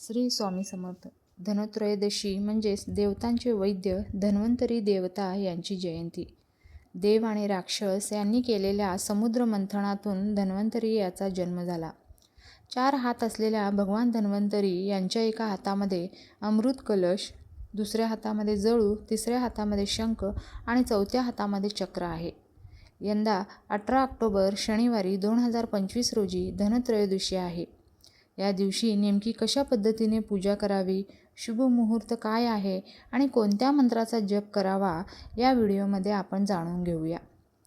श्री स्वामी समर्थ. धनत्रयोदशी म्हणजेच देवतांचे वैद्य धन्वंतरी देवता यांची जयंती. देव आणि राक्षस यांनी केलेल्या समुद्र मंथनातून धन्वंतरी याचा जन्म झाला. 4 हात असलेल्या भगवान धन्वंतरी यांच्या एका हातामध्ये अमृत कलश, दुसऱ्या हातामध्ये जळू, तिसऱ्या हातामध्ये शंख आणि चौथ्या हातामध्ये चक्र आहे. यंदा 18 ऑक्टोबर शनिवारी 2025 रोजी धनत्रयोदशी आहे. या दिवशी नेमकी कशा पद्धतीने पूजा करावी, शुभ मुहूर्त काय आहे आणि कोणत्या मंत्राचा जप करावा या व्हिडिओमध्ये आपण जाणून घेऊया.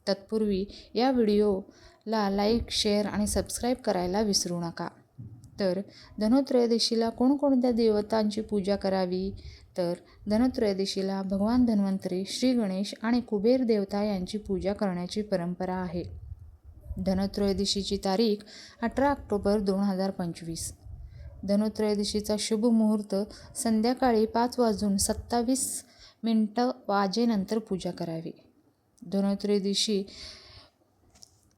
तत्पूर्वी या व्हिडिओला लाईक, शेअर आणि सबस्क्राईब करायला विसरू नका. तर धनत्रयोदशीला कोणकोणत्या देवतांची पूजा करावी? तर धनत्रयोदशीला भगवान धन्वंतरी, श्री गणेश आणि कुबेर देवता यांची पूजा करण्याची परंपरा आहे. धनत्रयोदशीची तारीख 18 ऑक्टोबर 2025. धनत्रयोदशीचा शुभ मुहूर्त संध्याकाळी 5:27 वाजेनंतर पूजा करावी. धनत्रयोदशी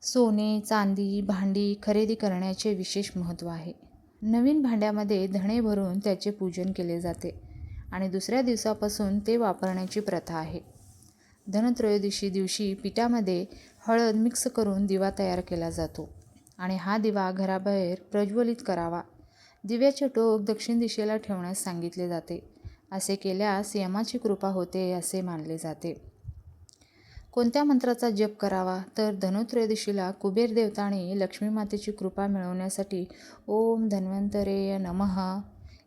सोने, चांदी, भांडी खरेदी करण्याचे विशेष महत्त्व आहे. नवीन भांड्यामध्ये धणे भरून त्याचे पूजन केले जाते आणि दुसऱ्या दिवसापासून ते वापरण्याची प्रथा आहे. धनत्रयोदशी दिवशी पिठामध्ये हळद मिक्स करून दिवा तयार केला जातो आणि हा दिवा घराबाहेर प्रज्वलित करावा. दिव्याचे टोक दक्षिण दिशेला ठेवण्यास सांगितले जाते. असे केल्यास यमाची कृपा होते असे मानले जाते. कोणत्या मंत्राचा जप करावा? तर धनत्रयोदशीला कुबेर देवता आणि लक्ष्मी मातेची कृपा मिळवण्यासाठी ओम धन्वंतरेय नमः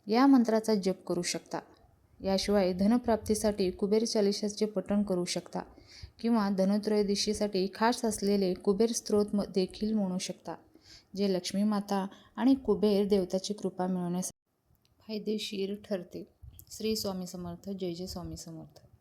या मंत्राचा जप करू शकता. याशिवाय धनप्राप्तीसाठी कुबेर चालीसाचे पठण करू शकता किंवा धनत्रयोदशीसाठी खास असलेले कुबेर स्तोत्र देखील म्हणू शकता, जे लक्ष्मी माता आणि कुबेर देवताची कृपा मिळवण्यासाठी फायदेशीर ठरते. श्री स्वामी समर्थ. जय जय स्वामी समर्थ.